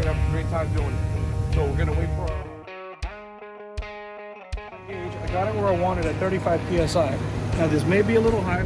gonna have a great time doing it. So we're gonna wait for our gauge. I got it where I wanted at 35 psi. Now this may be a little high.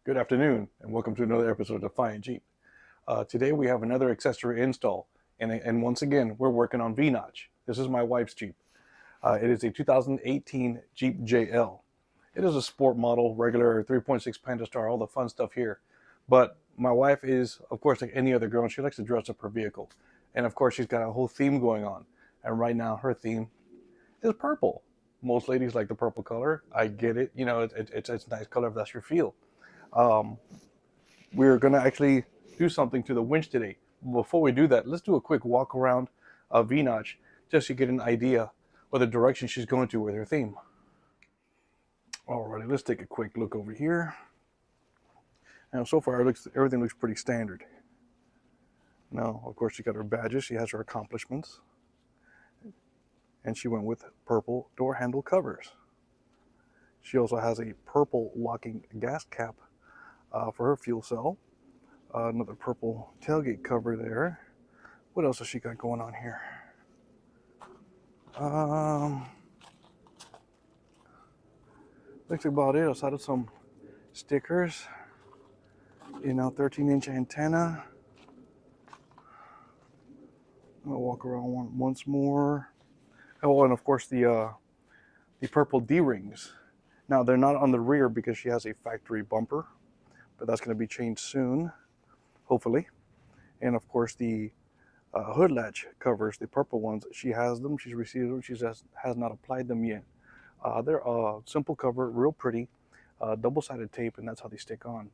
Good afternoon, and welcome to another episode of Fine Jeep. Today we have another accessory install, and once again we're working on V-Notch. This is my wife's Jeep. It is a 2018 Jeep JL. It is a sport model, regular 3.6 Pentastar, all the fun stuff here. But my wife is, of course, like any other girl, she likes to dress up her vehicle. And of course, she's got a whole theme going on. And right now, her theme is purple. Most ladies like the purple color. I get it. You know, it's a nice color if that's your feel. We're going to actually do something to the winch today. Before we do that, let's do a quick walk around V-Notch just to get an idea of the direction she's going to with her theme. Alrighty, let's take a quick look over here. Now, so far, everything looks pretty standard. Now, of course, she got her badges. She has her accomplishments. And she went with purple door handle covers. She also has a purple locking gas cap for her fuel cell. Another purple tailgate cover there. What else has she got going on here? Looks about it outside of some stickers. 13-inch antenna. I'll walk around once more. Oh, and of course the purple D-rings. Now they're not on the rear because she has a factory bumper, but that's going to be changed soon, hopefully. And of course the hood latch covers, the purple ones, she has them. She's received them. She just has not applied them yet. They're a simple cover, real pretty, double-sided tape, and that's how they stick on.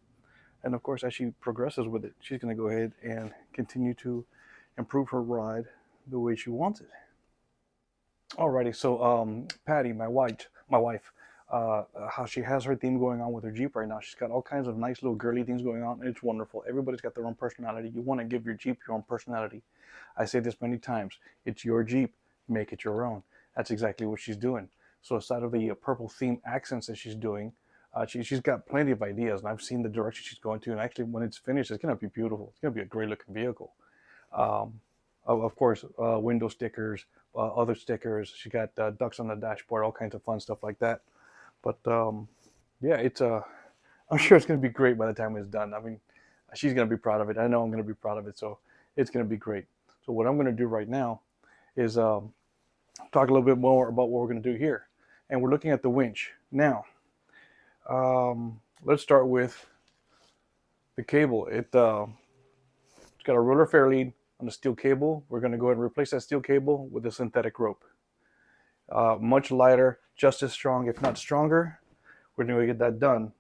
And of course, as she progresses with it, she's going to go ahead and continue to improve her ride the way she wants it. Alrighty, so Patty, my wife, how she has her theme going on with her Jeep right now. She's got all kinds of nice little girly things going on, and it's wonderful. Everybody's got their own personality. You want to give your Jeep your own personality. I say this many times. It's your Jeep. Make it your own. That's exactly what she's doing. So aside of the purple theme accents that she's doing, she's got plenty of ideas, and I've seen the direction she's going to. And actually, when it's finished, it's going to be beautiful. It's going to be a great-looking vehicle. Of course, window stickers, other stickers. She got ducks on the dashboard, all kinds of fun stuff like that. But yeah, I'm sure it's going to be great by the time it's done. I mean, she's going to be proud of it. I know I'm going to be proud of it, so it's going to be great. So what I'm going to do right now is talk a little bit more about what we're going to do here. And we're looking at the winch. Now, let's start with the cable. It's got a roller fairlead on the steel cable. We're going to go ahead and replace that steel cable with a synthetic rope. Much lighter, just as strong, if not stronger. We're going to get that done.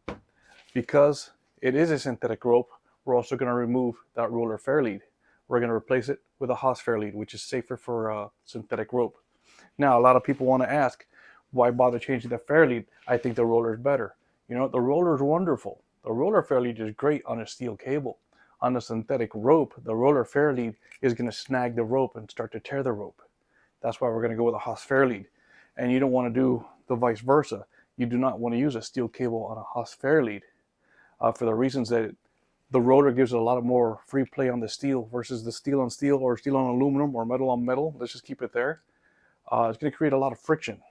Because it is a synthetic rope, we're also going to remove that roller fairlead. We're going to replace it with a Haas fairlead, which is safer for synthetic rope. Now, a lot of people want to ask, why bother changing the fairlead? I think the roller is better. You know, the roller is wonderful. The roller fairlead is great on a steel cable. On a synthetic rope, the roller fairlead is going to snag the rope and start to tear the rope. That's why we're going to go with a Haas fairlead. And you don't want to do the vice versa. You do not want to use a steel cable on a Haas fairlead for the reasons that the roller gives it a lot more free play on the steel versus the steel on steel or steel on aluminum or metal on metal. Let's just keep it there. It's going to create a lot of friction.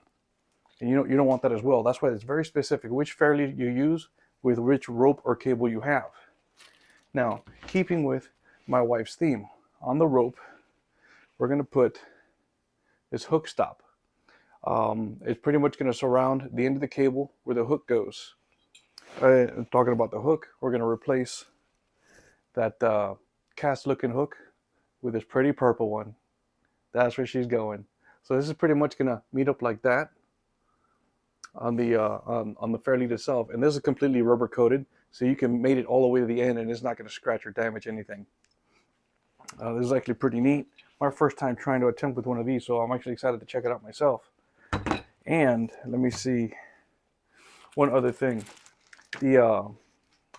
And you don't want that as well. That's why it's very specific which fairlead you use with which rope or cable you have. Now, keeping with my wife's theme, on the rope, we're going to put this hook stop. It's pretty much going to surround the end of the cable where the hook goes. Talking about the hook, we're going to replace that cast looking hook with this pretty purple one. That's where she's going. So this is pretty much gonna meet up like that on the fairlead itself, and this is completely rubber coated, so you can mate it all the way to the end, and it's not gonna scratch or damage anything. This is actually pretty neat. My first time trying to attempt with one of these, so I'm actually excited to check it out myself. And let me see one other thing. The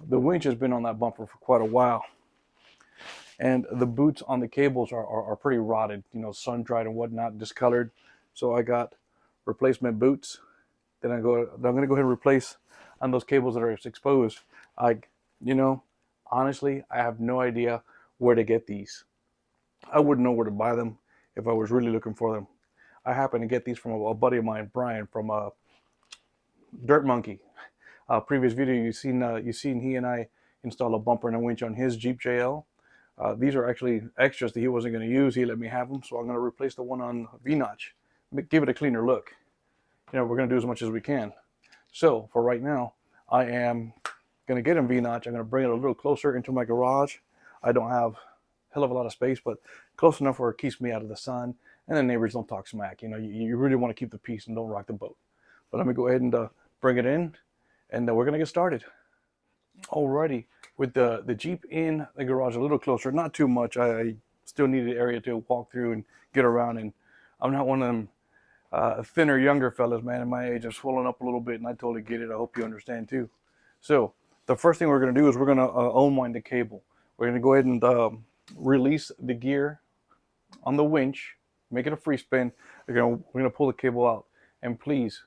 winch has been on that bumper for quite a while, and the boots on the cables are pretty rotted, you know, sun dried and whatnot, discolored. So I got replacement boots. Then I'm going to go ahead and replace on those cables that are exposed. You know, honestly, I have no idea where to get these. I wouldn't know where to buy them if I was really looking for them. I happen to get these from a buddy of mine, Brian, from Dirt Monkey. Previous video you seen he and I installed a bumper and a winch on his Jeep JL. These are actually extras that he wasn't going to use. He let me have them, so I'm going to replace the one on V-notch, give it a cleaner look. You know, we're going to do as much as we can. So for right now, I am going to get in V-notch. I'm going to bring it a little closer into my garage. I don't have a hell of a lot of space, but close enough where it keeps me out of the sun and the neighbors don't talk smack. You know, you really want to keep the peace and don't rock the boat. But let me go ahead and bring it in, and we're going to get started. Alrighty, with the Jeep in the garage a little closer, not too much. I still need an area to walk through and get around, and I'm not one of them thinner, younger fellas, man. At my age, I've swollen up a little bit, and I totally get it. I hope you understand too. So the first thing we're going to do is we're going to unwind the cable. We're going to go ahead and release the gear on the winch, make it a free spin. We're going to pull the cable out, and please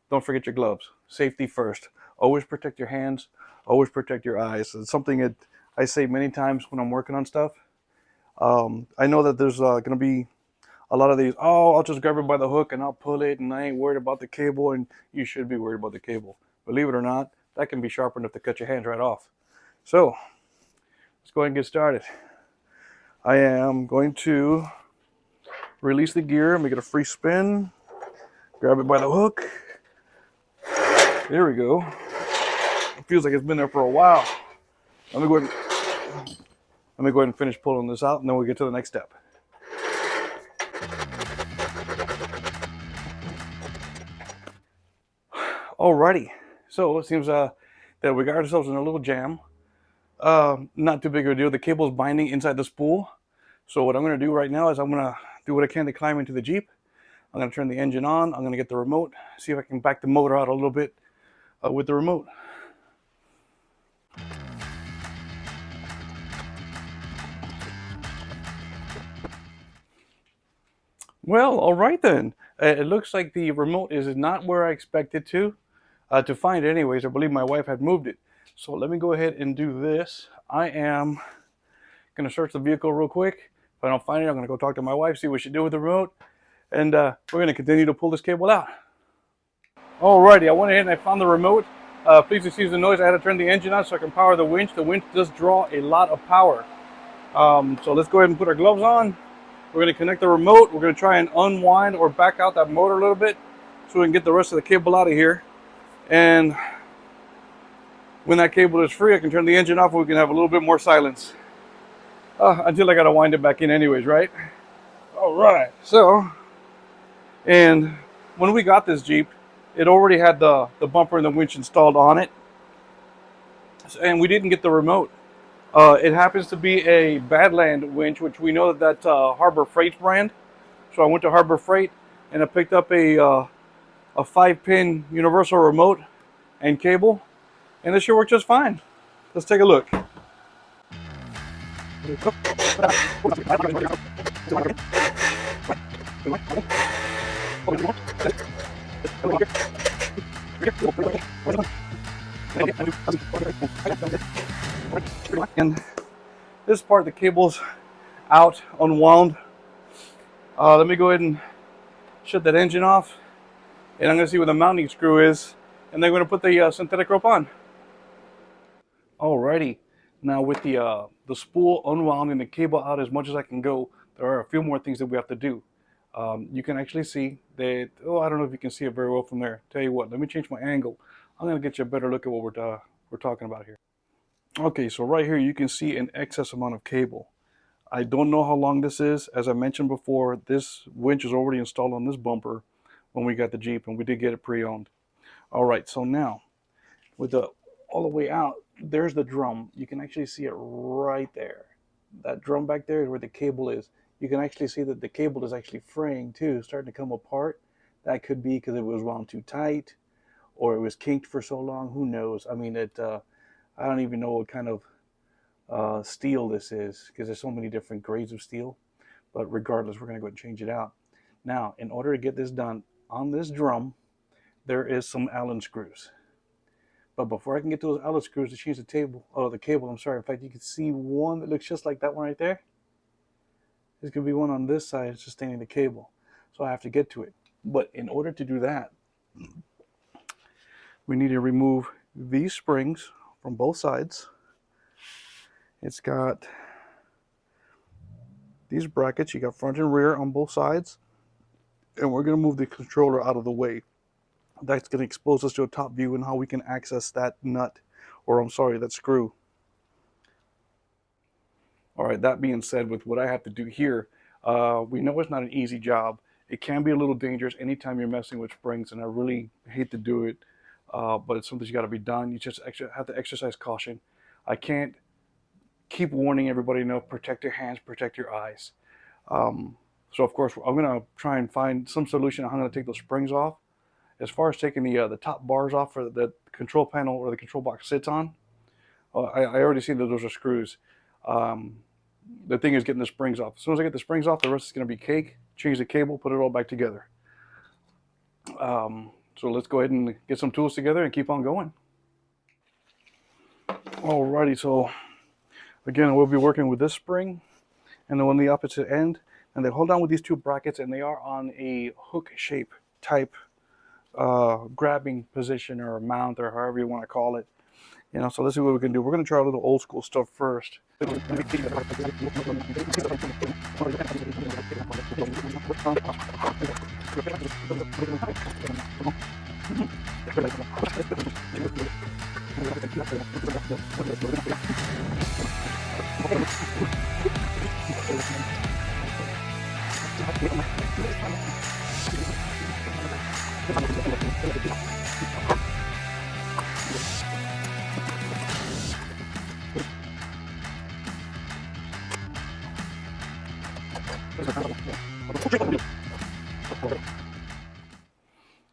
don't forget your gloves. Safety first. Always protect your hands. Always protect your eyes. It's something that I say many times when I'm working on stuff. I know that there's going to be a lot of these, oh, I'll just grab it by the hook and I'll pull it and I ain't worried about the cable, and you should be worried about the cable. Believe it or not, that can be sharp enough to cut your hands right off. So let's go ahead and get started. I am going to release the gear, make it a free spin, grab it by the hook. There we go. It feels like it's been there for a while. Let me go ahead and finish pulling this out, and then we'll get to the next step. Alrighty, so it seems that we got ourselves in a little jam. Not too big of a deal. The cable's binding inside the spool. So what I'm going to do right now is I'm going to do what I can to climb into the Jeep. I'm going to turn the engine on. I'm going to get the remote, see if I can back the motor out a little bit with the remote. Well, all right then. It looks like the remote is not where I expected to find it anyways. I believe my wife had moved it. So let me go ahead and do this. I am going to search the vehicle real quick. If I don't find it, I'm going to go talk to my wife, see what she did with the remote. And we're going to continue to pull this cable out. Alrighty, I went ahead and I found the remote. Please excuse the noise. I had to turn the engine on so I can power the winch. The winch does draw a lot of power. So let's go ahead and put our gloves on. We're going to connect the remote. We're going to try and unwind or back out that motor a little bit so we can get the rest of the cable out of here. And when that cable is free, I can turn the engine off and we can have a little bit more silence. Until I got to wind it back in anyways, right? All right. So, and when we got this Jeep, it already had the bumper and the winch installed on it. And we didn't get the remote. It happens to be a Badland winch, which we know that's Harbor Freight's brand. So I went to Harbor Freight and I picked up a 5-pin universal remote and cable, and this should work just fine. Let's take a look. And this part, the cable's out, unwound. Let me go ahead and shut that engine off, and I'm going to see where the mounting screw is, and then I'm going to put the synthetic rope on. Alrighty, now with the spool unwound and the cable out as much as I can go, there are a few more things that we have to do. You can actually see that, I don't know if you can see it very well from there. Tell you what, let me change my angle. I'm going to get you a better look at what we're talking about here. Okay, so right here you can see an excess amount of cable. I don't know how long this is. As I mentioned before, this winch is already installed on this bumper when we got the Jeep, and we did get it pre-owned. All right, so now with the all the way out, there's the drum. You can actually see it right there. That drum back there is where the cable is. You can actually see that the cable is actually fraying too, starting to come apart. That could be because it was wound too tight or it was kinked for so long. Who knows? I mean, I don't even know what kind of steel this is because there's so many different grades of steel. But regardless, we're going to go ahead and change it out. Now, in order to get this done on this drum, there is some Allen screws. But before I can get to those Allen screws to change the cable, I'm sorry. In fact, you can see one that looks just like that one right there. There's going to be one on this side sustaining the cable. So I have to get to it. But in order to do that, we need to remove these springs from both sides. It's got these brackets. You got front and rear on both sides. And we're going to move the controller out of the way. That's going to expose us to a top view and how we can access that nut, or I'm sorry, that screw. All right, that being said, with what I have to do here, we know it's not an easy job. It can be a little dangerous anytime you're messing with springs, and I really hate to do it, but it's something that's got to be done. You just have to exercise caution. I can't keep warning everybody, protect your hands, protect your eyes. So of course, I'm going to try and find some solution on how to take those springs off. As far as taking the top bars off for the control panel or the control box sits on, I already see that those are screws. The thing is getting the springs off. As soon as I get the springs off, the rest is going to be cake. Change the cable, put it all back together. So let's go ahead and get some tools together and keep on going. Alrighty, so again, we'll be working with this spring and then on the opposite end. And they hold on with these two brackets, and they are on a hook shape type grabbing position or mount or however you want to call it. So let's see what we can do. We're going to try a little old school stuff first.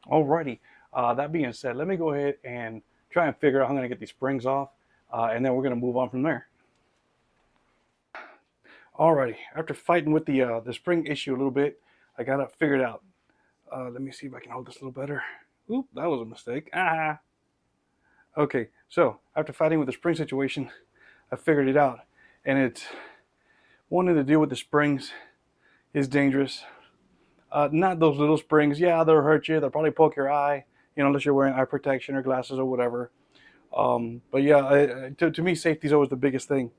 Alrighty, that being said, let me go ahead and try and figure out how I'm going to get these springs off, and then we're going to move on from there. Alrighty, after fighting with the spring issue a little bit, I got it figured out. Let me see if I can hold this a little better. Oop, that was a mistake. Ah. Okay, so after fighting with the spring situation, I figured it out, and it's wanting to deal with the springs is dangerous. Not those little springs. Yeah, they'll hurt you. They'll probably poke your eye, unless you're wearing eye protection or glasses or whatever. But yeah, to me, safety is always the biggest thing.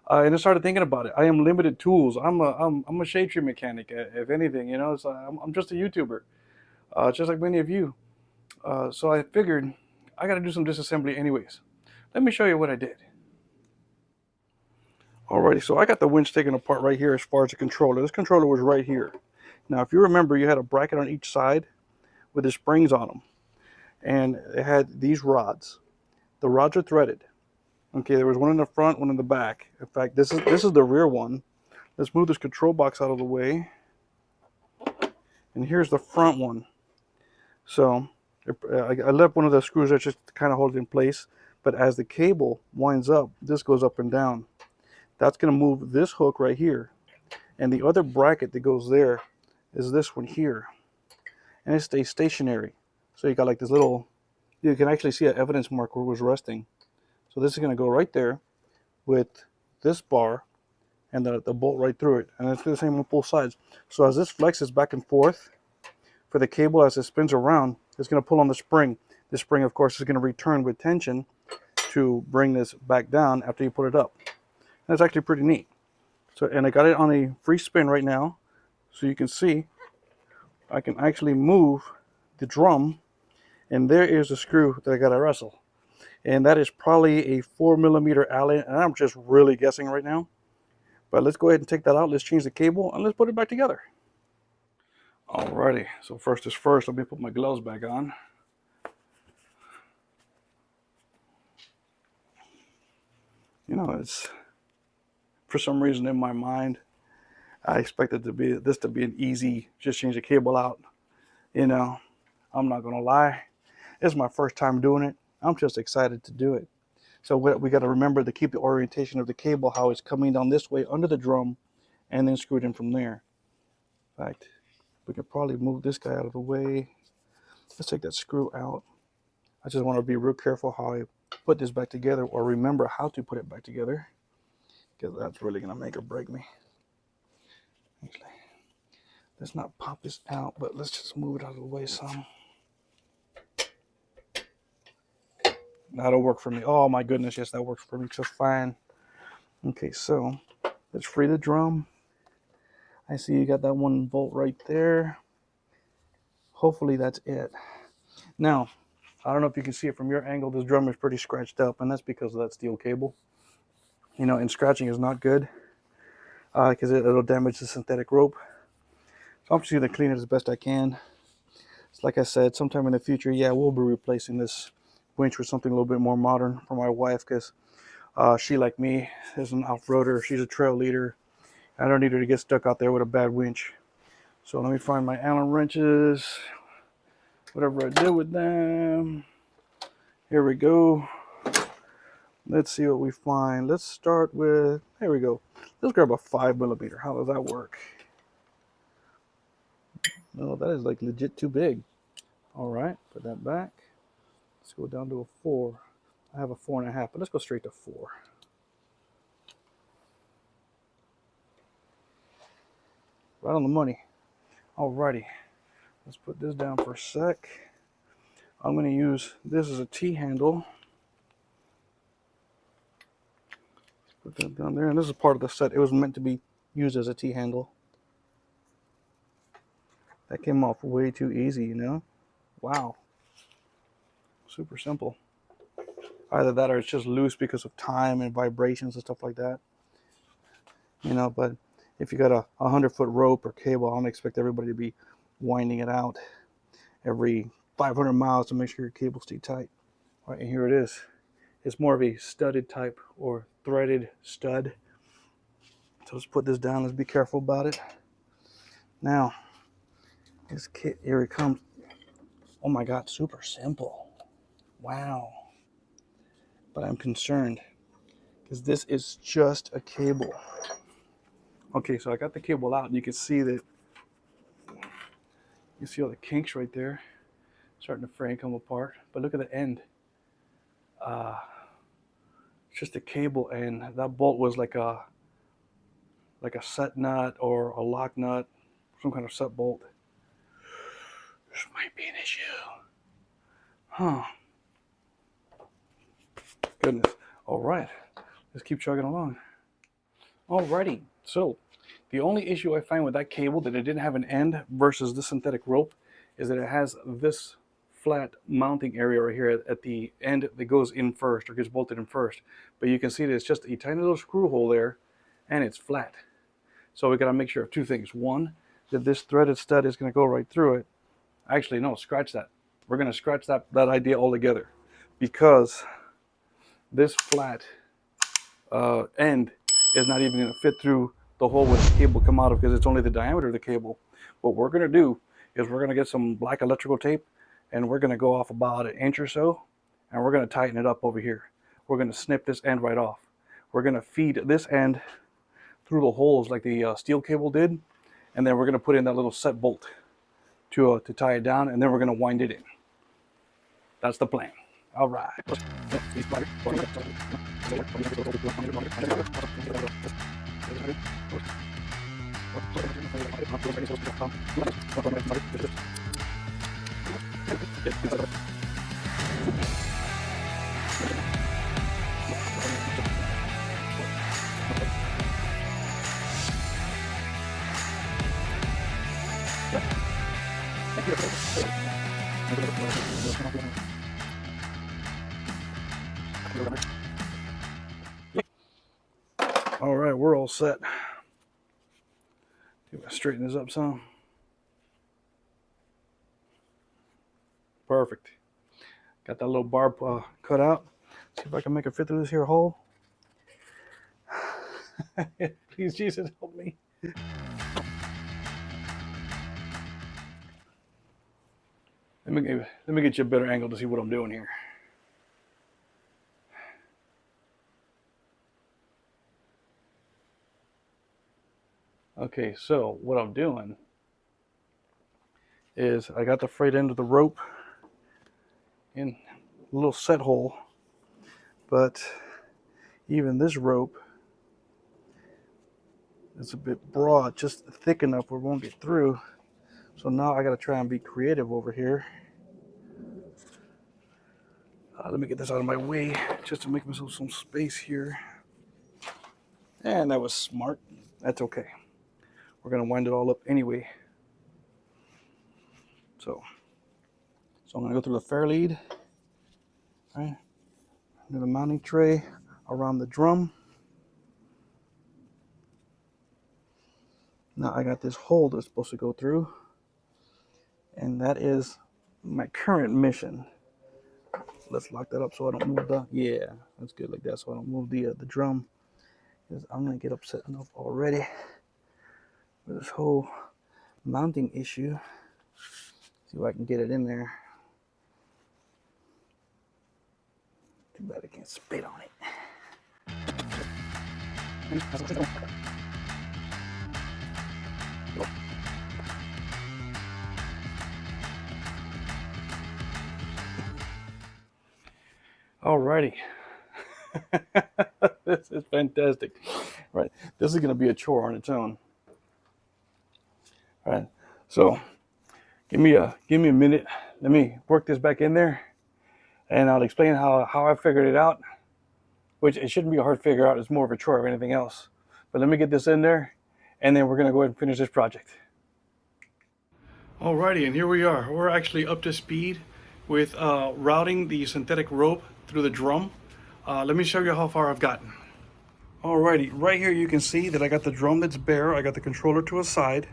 And I started thinking about it. I am limited tools. I'm a shade tree mechanic, if anything. So I'm just a YouTuber, just like many of you. So I figured I got to do some disassembly anyways. Let me show you what I did. Alrighty, so I got the winch taken apart right here as far as the controller. This controller was right here. Now, if you remember, you had a bracket on each side with the springs on them. And it had these rods. The rods are threaded. Okay, there was one in the front, one in the back. In fact, this is the rear one. Let's move this control box out of the way. And here's the front one. So I left one of the screws there just to kind of hold it in place. But as the cable winds up, this goes up and down. That's going to move this hook right here. And the other bracket that goes there is this one here. And it stays stationary. So you got like this little, you can actually see an evidence mark where it was resting. So this is going to go right there with this bar and the bolt right through it. And it's the same on both sides. So as this flexes back and forth for the cable, as it spins around, it's going to pull on the spring. The spring, of course, is going to return with tension to bring this back down after you put it up. And it's actually pretty neat. So, and I got it on a free spin right now. So you can see I can actually move the drum, and there is the screw that I got to wrestle. And that is probably a 4mm Allen, and I'm just really guessing right now. But let's go ahead and take that out. Let's change the cable and let's put it back together. Alrighty, so first is first. Let me put my gloves back on. You know, it's for some reason in my mind, I expected this to be an easy, just change the cable out. You know, I'm not gonna lie, it's my first time doing it. I'm just excited to do it. So we got to remember to keep the orientation of the cable, how it's coming down this way under the drum, and then screw it in from there. In fact, we could probably move this guy out of the way. Let's take that screw out. I just want to be real careful how I put this back together, or remember how to put it back together, because that's really gonna make or break me. Actually, let's not pop this out, but let's just move it out of the way some. That'll work for me. Oh my goodness, yes, that works for me just fine. Okay, so let's free the drum. I see you got that 1 volt right there. Hopefully that's it. Now, I don't know if you can see it from your angle. This drum is pretty scratched up, and that's because of that steel cable. You know, and scratching is not good because it'll damage the synthetic rope. So I'm just going to clean it as best I can. It's like I said, sometime in the future, yeah, we'll be replacing this winch with something a little bit more modern for my wife, because she, like me, is an off-roader. She's a trail leader. I don't need her to get stuck out there with a bad winch. So let me find my Allen wrenches, whatever I did with them. Here we go. Let's see what we find. Let's start with, there we go. Let's grab a 5mm. How does that work? No, that is like legit too big. All right, put that back. Let's go down to a 4. I have a 4.5, but let's go straight to 4. Right on the money. Alrighty, let's put this down for a sec. I'm going to use this as a T-handle. Put that down there, and this is part of the set. It was meant to be used as a T-handle. That came off way too easy, you know? Wow. Super simple. Either that or it's just loose because of time and vibrations and stuff like that. You know, but if you got a 100-foot rope or cable, I don't expect everybody to be winding it out every 500 miles to make sure your cables stay tight. All right, and here it is. It's more of a studded type or threaded stud. So let's put this down. Let's be careful about it. Now, this kit, here it comes. Oh my God, super simple. Wow. But I'm concerned because this is just a cable. Okay, so I got the cable out and you can see that, you see all the kinks right there starting to fray and come apart. But look at the end. It's just a cable, and that bolt was like a set nut or a lock nut, some kind of set bolt. This might be an issue. Huh. Goodness. All right. Let's keep chugging along. Alrighty. So the only issue I find with that cable that it didn't have an end versus the synthetic rope is that it has this flat mounting area right here at the end that goes in first or gets bolted in first. But you can see that it's just a tiny little screw hole there and it's flat. So we got to make sure of 2 things. One, that this threaded stud is going to go right through it. Actually, no, scratch that. We're going to scratch that idea altogether, because this flat end is not even going to fit through the hole where the cable come out of, because it's only the diameter of the cable. What we're going to do is we're going to get some black electrical tape, and we're going to go off about 1 inch or so, and we're going to tighten it up over here. We're going to snip this end right off. We're going to feed this end through the holes like the steel cable did, and then we're going to put in that little set bolt to tie it down, and then we're going to wind it in. That's the plan. All right. All right, we're all set. Straighten this up some. Perfect. Got that little barb cut out. See if I can make it fit through this here hole. Please, Jesus, help me. Let me get you a better angle to see what I'm doing here. Okay, so what I'm doing is I got the frayed end of the rope in a little set hole, but even this rope is a bit broad, just thick enough where it won't get through. So now I got to try and be creative over here. Let me get this out of my way just to make myself some space here. And that was smart. That's okay. We're going to wind it all up anyway. So I'm going to go through the fairlead, right, into the mounting tray, around the drum. Now I got this hole that's supposed to go through, and that is my current mission. Let's lock that up so I don't move the, yeah, that's good like that, so I don't move the drum. Because I'm going to get upset enough already with this whole mounting issue. See if I can get it in there. Too bad I can't spit on it. Alrighty. This is fantastic. Right. This is going to be a chore on its own. All right. So give me a minute. Let me work this back in there, and I'll explain how I figured it out, which it shouldn't be a hard figure out. It's more of a chore of anything else. But let me get this in there, and then we're going to go ahead and finish this project. Alrighty, and here we are. We're actually up to speed with routing the synthetic rope through the drum. Let me show you how far I've gotten. Alrighty, right here you can see that I got the drum that's bare. I got the controller to a side.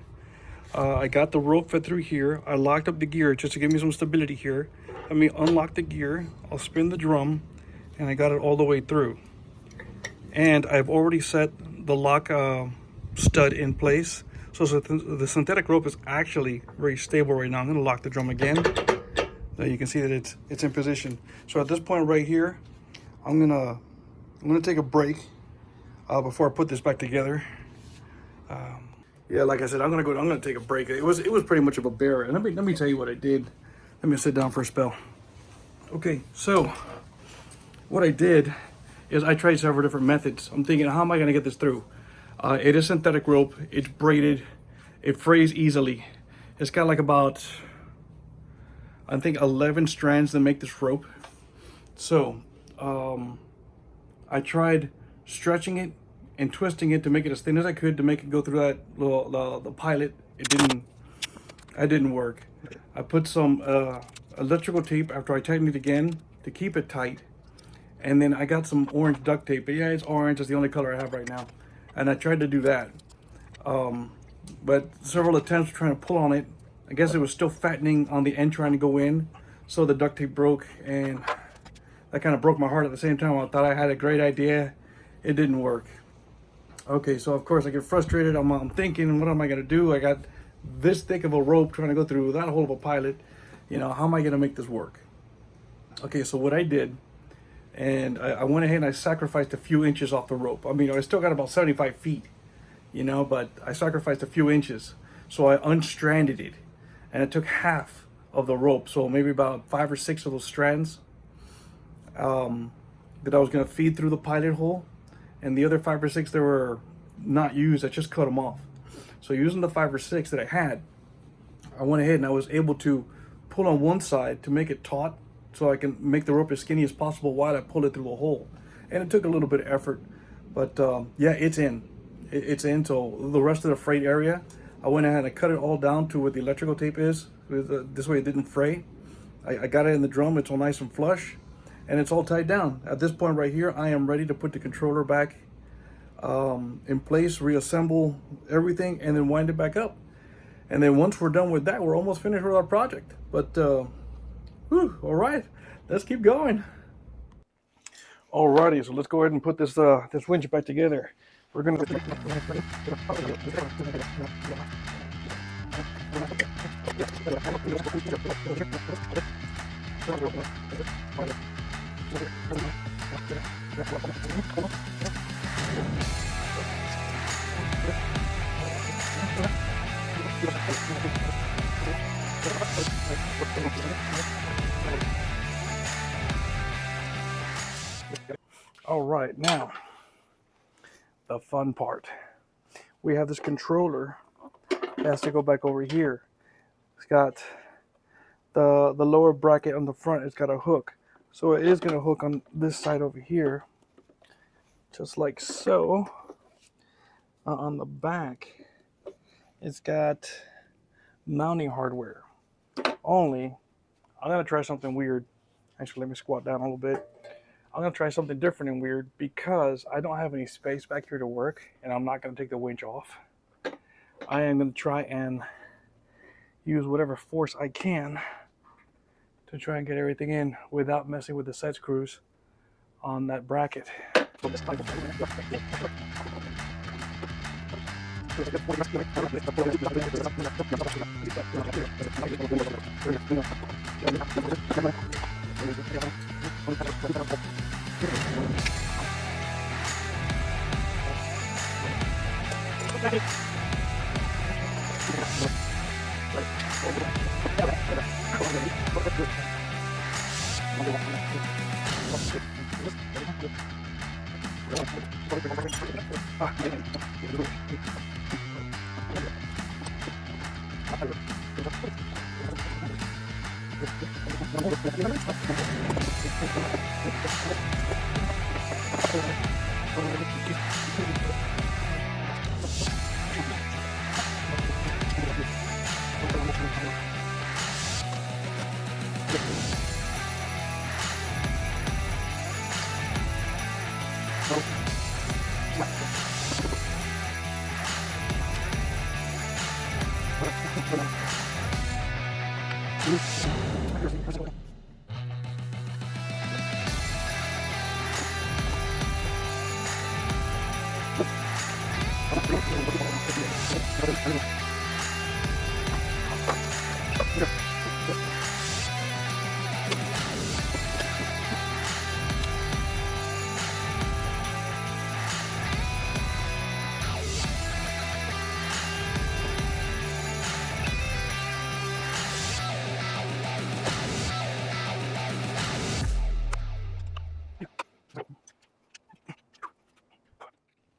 I got the rope fed through here. I locked up the gear just to give me some stability here. Let me unlock the gear. I'll spin the drum, and I got it all the way through. And I've already set the lock stud in place. So the synthetic rope is actually very stable right now. I'm going to lock the drum again. Now you can see that it's in position. So at this point right here, I'm gonna take a break before I put this back together. Yeah, like I said, I'm gonna take a break. It was pretty much of a bear. And let me tell you what I did. Let me sit down for a spell. Okay, so what I did is I tried several different methods. I'm thinking, how am I gonna get this through? It is synthetic rope. It's braided. It frays easily. It's got like about, I think, 11 strands to make this rope. So I tried stretching it and twisting it to make it as thin as I could to make it go through that little the pilot. It didn't work. I put some electrical tape after I tightened it again to keep it tight, and then I got some orange duct tape. But yeah, it's orange. It's the only color I have right now, and I tried to do that. But several attempts trying to pull on it. I guess it was still fattening on the end trying to go in, so the duct tape broke, and that kind of broke my heart at the same time. I thought I had a great idea. It didn't work. Okay, so of course I get frustrated. I'm thinking, what am I gonna do? I got this thick of a rope trying to go through that whole of a pilot. You know, how am I gonna make this work? Okay, so what I did, and I went ahead and I sacrificed a few inches off the rope. I mean, I still got about 75 feet, you know, but I sacrificed a few inches. So I unstranded it, and it took half of the rope, so maybe about 5 or 6 of those strands that I was gonna feed through the pilot hole. And the other 5 or 6 that were not used, I just cut them off. So using the 5 or 6 that I had, I went ahead and I was able to pull on one side to make it taut so I can make the rope as skinny as possible while I pull it through the hole. And it took a little bit of effort, but yeah, it's in. It's in, so the rest of the frayed area, I went ahead and I cut it all down to where the electrical tape is. This way it didn't fray. I got it in the drum, it's all nice and flush. And it's all tied down. At this point right here, I am ready to put the controller back in place, reassemble everything, and then wind it back up. And then once we're done with that, we're almost finished with our project. But all right, let's keep going. Alrighty, so let's go ahead and put this winch back together. We're gonna. All right, now the fun part. We have this controller that has to go back over here. It's got the lower bracket on the front. It's got a hook, so it is going to hook on this side over here, just like so. On the back, it's got mounting hardware. Only, I'm going to try something weird. Actually, let me squat down a little bit. I'm going to try something different and weird because I don't have any space back here to work, and I'm not going to take the winch off. I am going to try and use whatever force I can to try and get everything in without messing with the set screws on that bracket.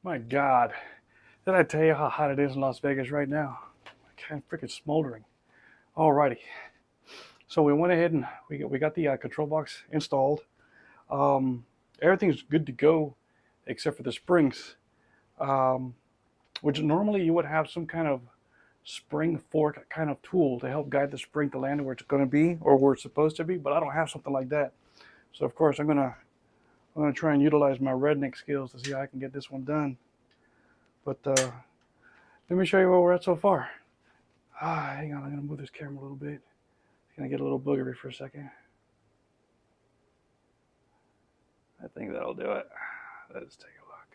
My God, did I tell you how hot it is in Las Vegas right now? Kind of freaking smoldering. Alrighty, so we went ahead and we got the control box installed. Everything's good to go except for the springs, which normally you would have some kind of spring fork kind of tool to help guide the spring to land where it's going to be or where it's supposed to be, but I don't have something like that. So of course I'm gonna try and utilize my redneck skills to see how I can get this one done. But let me show you where we're at so far. Hang on, I'm gonna move this camera a little bit. It's gonna get a little boogery for a second. I think that'll do it. Let's take a look.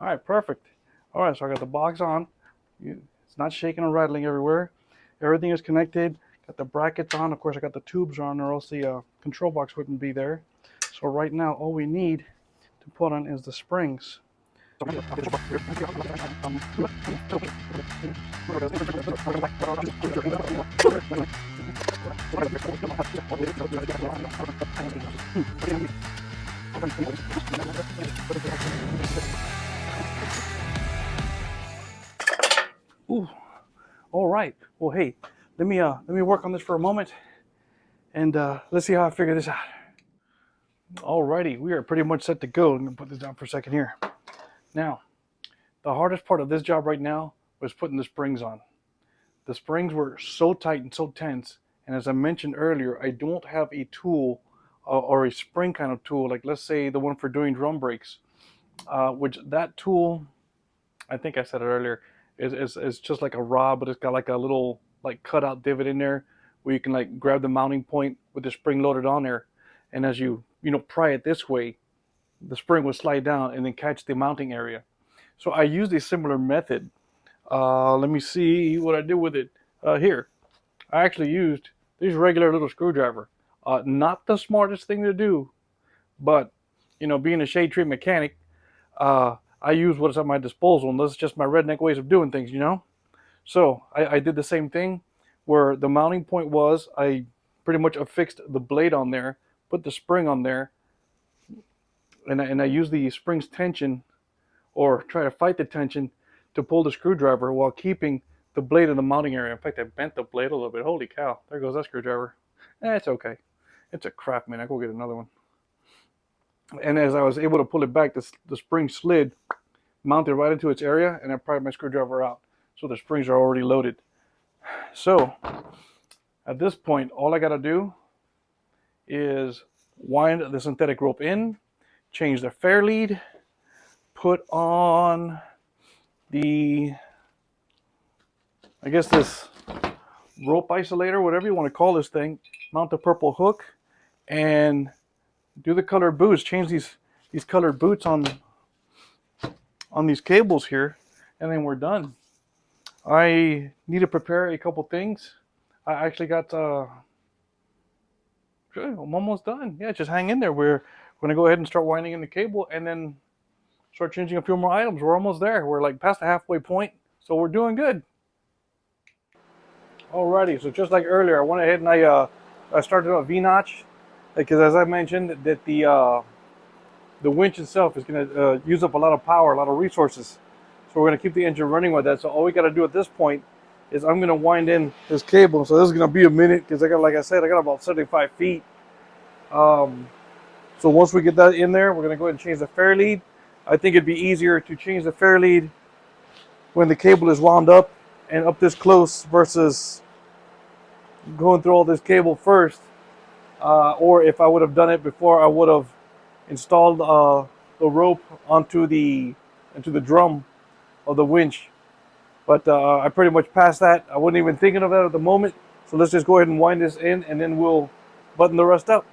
All right, perfect. All right, so I got the box on. It's not shaking or rattling everywhere. Everything is connected. Got the brackets on. Of course, I got the tubes on, or else the control box wouldn't be there. So right now, all we need to put on is the springs. Ooh, all right. Well, hey, let me work on this for a moment, and let's see how I figure this out. Alrighty, we are pretty much set to go. I'm gonna put this down for a second here. Now, the hardest part of this job right now was putting the springs on. The springs were so tight and so tense, and as I mentioned earlier, I don't have a tool or a spring kind of tool, like let's say the one for doing drum brakes, which that tool, I think I said it earlier, is just like a rod, but it's got like a little like cutout divot in there where you can like grab the mounting point with the spring loaded on there, and as you know pry it this way, the spring will slide down and then catch the mounting area. So I used a similar method. Let me see what I did with it. Here, I actually used this regular little screwdriver. Not the smartest thing to do, but you know, being a shade tree mechanic, I use what's at my disposal, and that's just my redneck ways of doing things, you know. So I did the same thing, where the mounting point was. I pretty much affixed the blade on there, put the spring on there, and I used the spring's tension, or try to fight the tension, to pull the screwdriver while keeping the blade in the mounting area. In fact, I bent the blade a little bit. Holy cow! There goes that screwdriver. It's okay. It's a crap, man. I go get another one. And as I was able to pull it back, the spring slid, mounted right into its area, and I pried my screwdriver out. So the springs are already loaded. So at this point, all I got to do is wind the synthetic rope in, change the fairlead, put on the, I guess this rope isolator, whatever you want to call this thing, mount the purple hook, and do the colored boots. Change these colored boots on these cables here, and then we're done. I need to prepare a couple things. I actually got I'm almost done. Yeah, just hang in there. We're going to go ahead and start winding in the cable, and then start changing a few more items. We're almost there. We're like past the halfway point, so we're doing good. Alrighty, so just like earlier, I went ahead and I started a V-notch, because as I mentioned, that the winch itself is going to use up a lot of power, a lot of resources. So we're going to keep the engine running with that. So all we got to do at this point is I'm going to wind in this cable. So this is going to be a minute, because I got, like I said, I got about 75 feet. So once we get that in there, we're going to go ahead and change the fairlead. I think it'd be easier to change the fairlead when the cable is wound up and up this close, versus going through all this cable first. Or if I would have done it before, I would have installed the rope onto the drum of the winch. But I pretty much passed that. I wasn't even thinking of that at the moment. So let's just go ahead and wind this in, and then we'll button the rest up.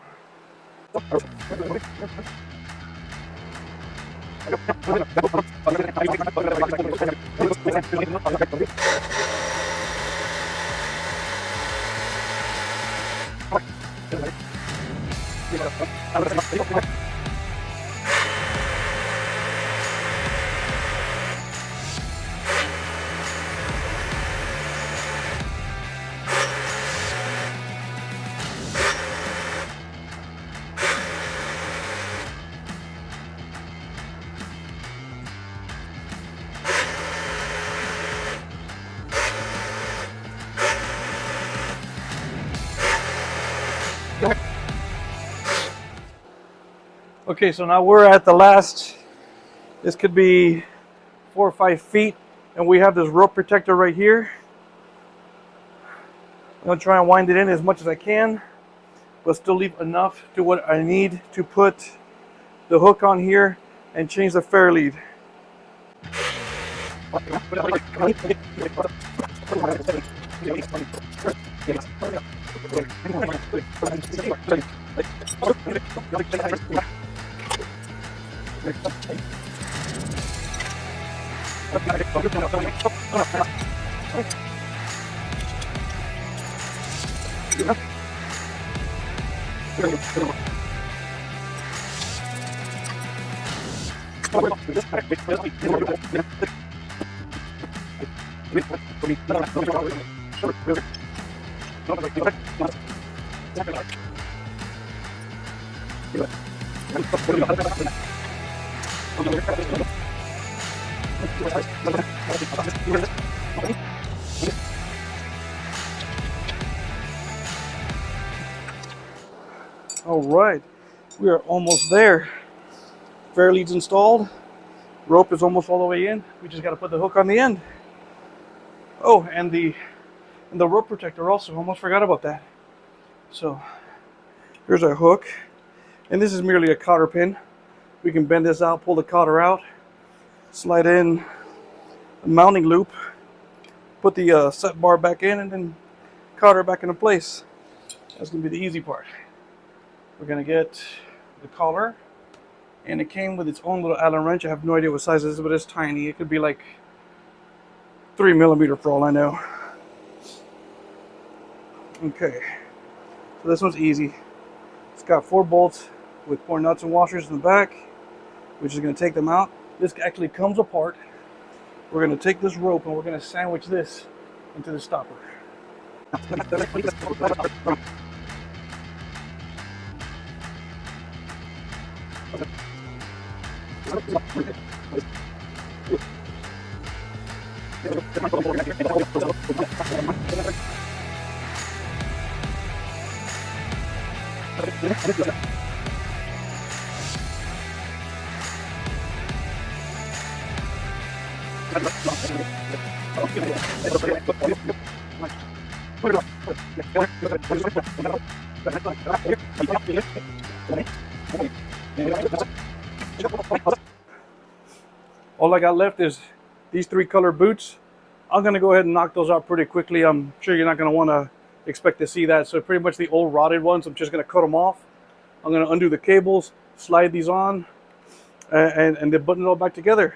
Okay, so now we're at the last, this could be 4 or 5 feet, and we have this rope protector right here. I'm going to try and wind it in as much as I can, but still leave enough to what I need to put the hook on here and change the fairlead. All right, we are almost there. Fairlead's installed. Rope is almost all the way in. We just got to put the hook on the end. Oh, and the rope protector also. Almost forgot about that. So here's our hook, and this is merely a cotter pin. We can bend this out, pull the cotter out, slide in a mounting loop, put the set bar back in, and then cotter back into place. That's going to be the easy part. We're going to get the collar, and it came with its own little Allen wrench. I have no idea what size it is, but it's tiny. It could be like 3 millimeter for all I know. Okay, so this one's easy. It's got 4 bolts with 4 nuts and washers in the back, which is going to take them out. This actually comes apart. We're going to take this rope and we're going to sandwich this into the stopper. All I got left is these 3 color boots. I'm going to go ahead and knock those out pretty quickly. I'm sure you're not going to want to expect to see that. So pretty much the old rotted ones, I'm just going to cut them off. I'm going to undo the cables, slide these on, and then button it all back together.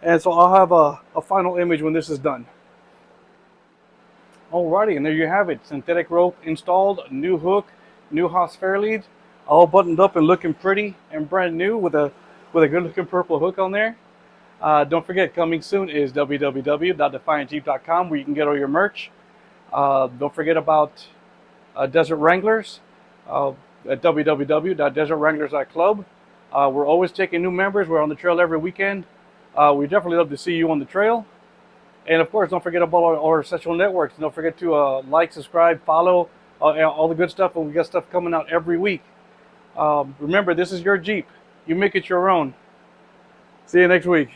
And so I'll have a final image when this is done. Alrighty, and there you have it. Synthetic rope installed, new hook, new Haas fairlead, all buttoned up and looking pretty and brand new with a good looking purple hook on there. Don't forget, coming soon is www.defiantjeep.com, where you can get all your merch. Don't forget about Desert Wranglers at www.desertwranglers.club. We're always taking new members. We're on the trail every weekend. We definitely love to see you on the trail. And of course, don't forget about our social networks. Don't forget to like, subscribe, follow, all the good stuff. And we got stuff coming out every week. Remember, this is your Jeep. You make it your own. See you next week.